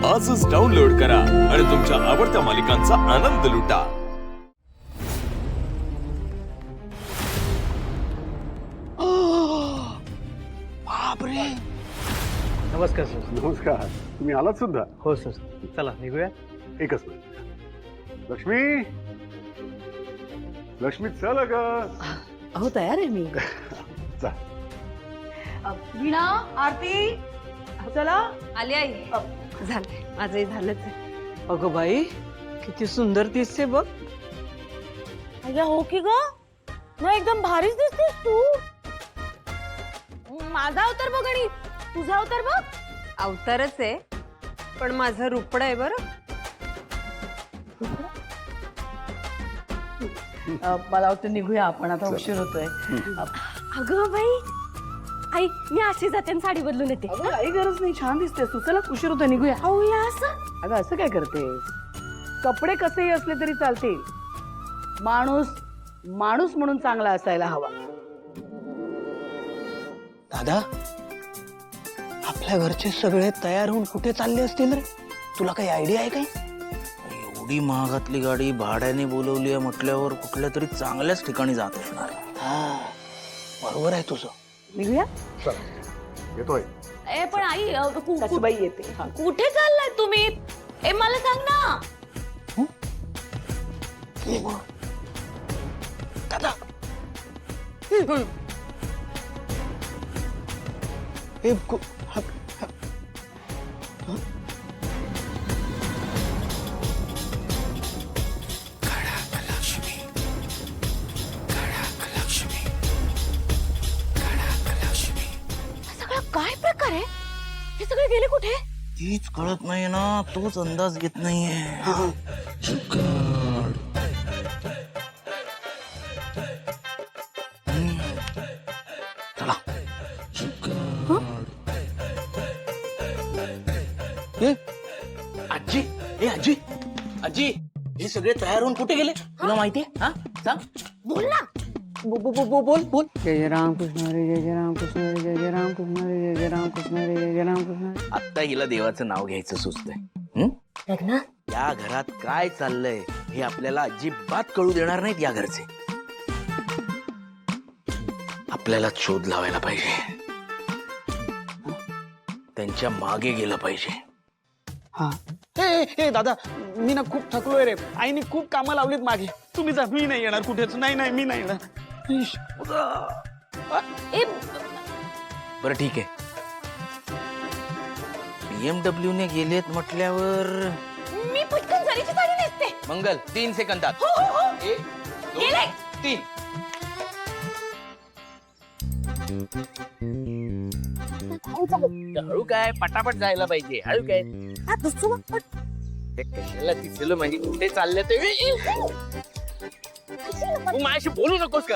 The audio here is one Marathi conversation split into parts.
आजच डाउनलोड करा आणि तुमच्या आवडत्या मालिकांचा आनंद लुटा। बापरे। नमस्कार सर। नमस्कार, तुम्ही आलात सुद्धा? हो सर, चला निघूया। एकच मिनिट। लक्ष्मी चल अगं। अहो तयार आहे मी। चल। वीणा, आरती, चला। आली आई। झालंय, माझंही झालंच आहे। अगं बाई, किती सुंदर दिसते बघ। अय्या हो की ग, ना एकदम भारीच दिसतेस तू। माझा अवतार बघ आणि तुझा अवतार बघ। अवतारच आहे, पण माझं रुपड आहे बरं। मला वाटतं निघूया आपण, आता उशीर होतोय। अगं बाई, आई मी अशी जाते आणि साडी बदलून येते। अगं काही गरज नाही, छान दिसतेस तू। चला उशीर होतोय, निघूया। अहो या असं अगं असं काय करतेस? कपडे कसेही असले तरी चालतील, माणूस माणूस म्हणून चांगला असायला हवा। दादा, आपल्या घरचे सगळे तयार होऊन कुठे चालले असतील रे? तुला काही आयडिया आहे काय? एवढी महागातली गाडी भाड्याने बोलवली आहे म्हटल्यावर कुठल्या तरी चांगल्याच ठिकाणी जात असणार आहे। हा, बरोबर आहे तुझं। निघूया। येतोय। ए पण आई सासूबाई येते। हा. कुठे चाललाय तुम्ही? ए मला सांग ना। दादा, ए, सगळं काय प्रकार आहे? हे सगळे गेले कुठे? तीच कळत नाही ना, तोच अंदाज घेत नाहीये। चला। आजी, ए आजी, आजी, हे सगळे तयार होऊन कुठे गेले? तुला माहितीये? हा, सांग। बोल ना। बोल। जय जय राम कृष्ण हरी, जय जय राम कृष्ण हरी, जय जय राम कृष्ण हरी, जय जय राम कृष्ण हरी, जय जय राम कृष्ण हरी। आता हिला देवाचं नाव घ्यायचं सुचतंय। लग्न या घरात काय चाललंय हे आपल्याला अजिबात कळू देणार नाहीत या घरचे। आपल्याला शोध लावायला पाहिजे, त्यांच्या मागे गेलं पाहिजे। हा, ए दादा, मी ना खूप थकलोय रे। आईने खूप कामं लावलीत मागे। तुम्ही जा, मी नाही येणार कुठेच। नाही, मी नाही येणार। ए बरं ठीक आहे, BMW ने गेलेत म्हटल्यावर मी पटकन जरीची साडी नेसते। मंगल 3 सेकंदात। हो हो हो 1 2 गेले। 3। हळू काय, पटापट जायला पाहिजे। हळू काय, हा दुसरं बघ. ते कशाला दिसलं म्हणजे कुठे चालले ते? तू माझ्याशी बोलू नकोस का?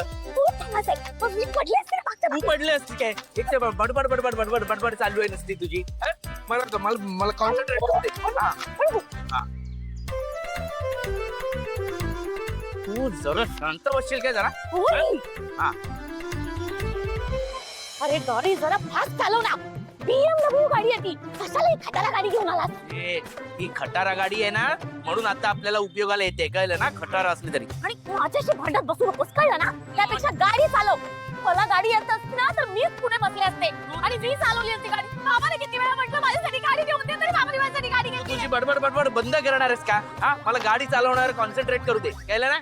पण मी पडले असते ना मागच्या तू पडले असते काय? एक तर बडबड बडबड बडबड बडबड चालू आहे नसती तुझी। मला मला मला कॉन्सन्ट्रेट करते। तू जरा शांत बसशील काय जरा? हा, अरे गाडी जरा फास्ट चालव ना। BMW गाडी आहे ती, कशाला ही खटारा गाडी घेऊन आलास? ही खटारा गाडी आहे ना, म्हणून आता आपल्याला उपयोगाला येते। कळलं ना? खटारा असली तरी। आणि माझ्याशी भांडत बसू नकोस, कळलं ना? त्यापेक्षा गाडी चालव। मला गाडी येत असती ना तर मीच पुढे बसले असते आणि मी चालवली असती गाडी। बाबाने किती वेळा म्हटलं माझ्यासाठी गाडी घेऊन दे, तरी बाबाने माझ्यासाठी गाडी घेतली तुझी बडबड बडबड बंद करणार आहेस का? हा, मला गाडी चालवणार कॉन्सन्ट्रेट करू दे। कळलं ना?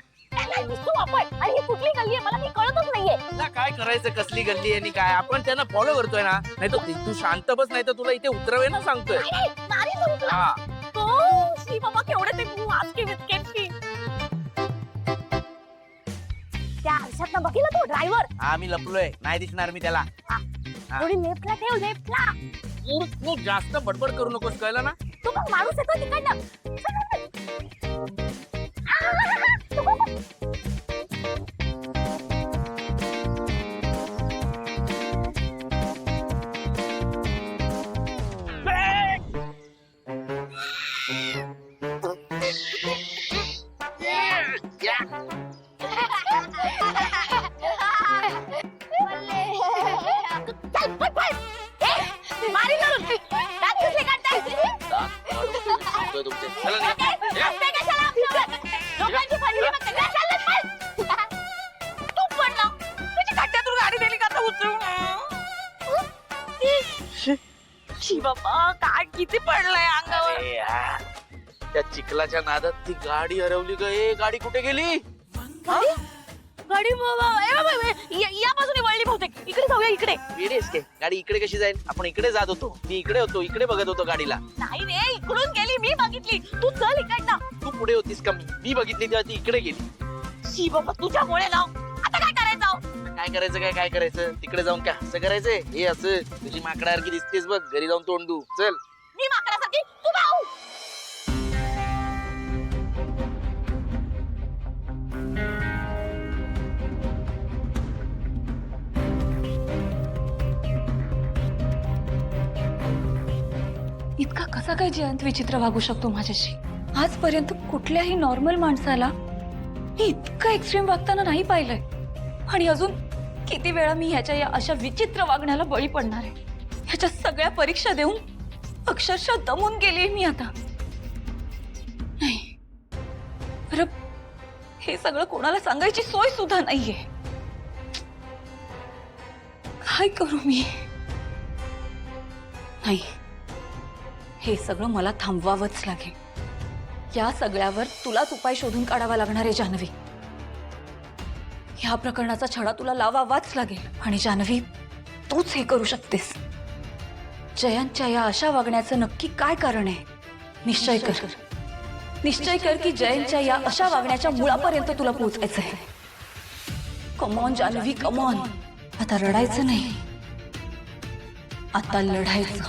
दिसतो आपण। आणि ही कुठली गल्ली आहे मला काही कळतच नाहीये। तुला काय करायचं? कसली गल्ली आहे आणि काय? आपण त्यांना फॉलो करतोय ना। नाही तर तू शांत बस, नाही तर तुला इथे उतरवे ना सांगतोय। नारी जाऊ तुला। हा, तो श्री बाबा केवढे ते वाचके विचकेटकी। त्या आरशात बघितलं तो ड्रायव्हर? हा, मी लपलोय, नाही दिसणार मी त्याला। थोडी लेफ्टला ठेव, लेफ्टला। तू जास्त बडबड करू नकोस। कळलं ना? तो मग माणूस येतो तिकडनं। सांगतोय तुमचे. चला निघा. ते कशाला आपल्यावर? लोकांची फजिती बघते. काय चाललंय पण? तू पण ना. तुझी खड्ड्यातून गाडी नेली का आता उचलून? शी बाबा, काय किती पडलंय अंगावर. अरे यार, त्या चिखलाच्या नादात ती गाडी हरवली ग. गाडी कुठे गेली? गाडी या बाजूने वळली बहुतेक. इकडे जाऊया, इकडे. वेळेस के गाडी इकडे कशी जाईल? आपण इकडे जात होतो. मी इकडे होतो, इकडे बघत होतो गाडीला. नाही रे, इकडून गेली, मी बघितली. तू चल इकडनं. तू पुढे होतीस का? मी बघितली तेव्हा ती इकडे गेली. शी बाबा, तुझ्यामुळे ना. आता काय करायचं? काय करायचं तिकडे जाऊन काय असं करायचंय? हे असं तुझी माकडासारखी दिसतेस बघ. घरी जाऊन तोंड दू. चल. मी माकडासारखी, तू भाऊ. इतका कसा काय जयंत विचित्र वागू शकतो माझ्याशी? आजपर्यंत कुठल्याही नॉर्मल माणसाला मी इतकं एक्स्ट्रीम वागताना नाही पाहिलंय. आणि अजून किती वेळा मी ह्याच्या या अशा विचित्र वागण्याला बळी पडणार आहे. ह्याच्या सगळ्या परीक्षा देऊन अक्षरशः दमून गेली मी आता. नाही, अरे हे सगळं कोणाला सांगायची सोय सुद्धा नाहीये. काय करू मी? नाही, हे सगळं मला थांबवावंच लागेल. या सगळ्यावर तुलाच उपाय शोधून काढावा लागणार आहे जान्हवी. ह्या प्रकरणाचा छडा तुला लावावाच लागेल. आणि जान्हवी, तूच हे करू शकतेस. जयंतच्या या अशा वागण्याचं नक्की काय कारण आहे? निश्चय कर की जयंतच्या या अशा वागण्याच्या मुळापर्यंत तुला पोहोचायचं आहे. Come on Janhavi, come on. आता रडायचं नाही, आता लढायचं.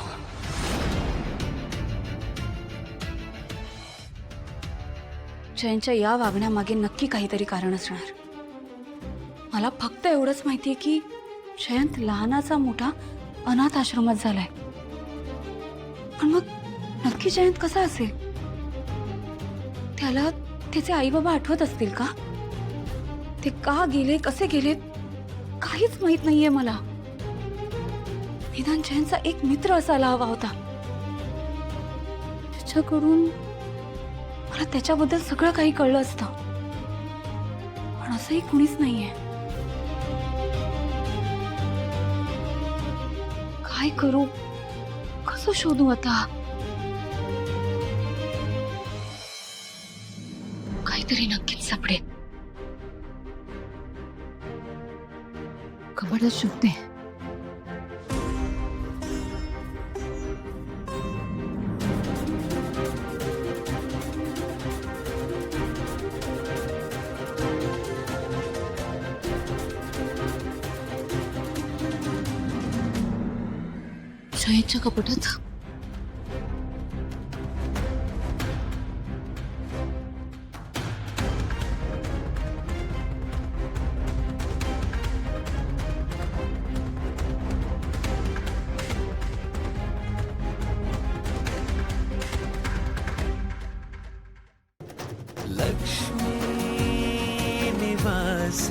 जयंतच्या या वागण्यामागे नक्की काहीतरी कारण असणार. मला फक्त एवढंच माहितीये की जयंत लहानाचा मोठा अनाथ आश्रमात झालाय. पण मग नक्की जयंत कसा असेल? त्याला त्याचे आई बाबा आठवत असतील का? ते का गेले, कसे गेले, काहीच माहित नाहीये मला. निदान जयंतचा एक मित्र असायला हवा होता. त्याच्याकडून मला त्याच्याबद्दल सगळं काही कळलं असतं. पण असंही कुणीच नाहीये. काय करू? कसं शोधू आता? काहीतरी नक्कीच सापडेल. कबडच शोधते. जयंतच्या कपाटात. लक्ष्मी निवास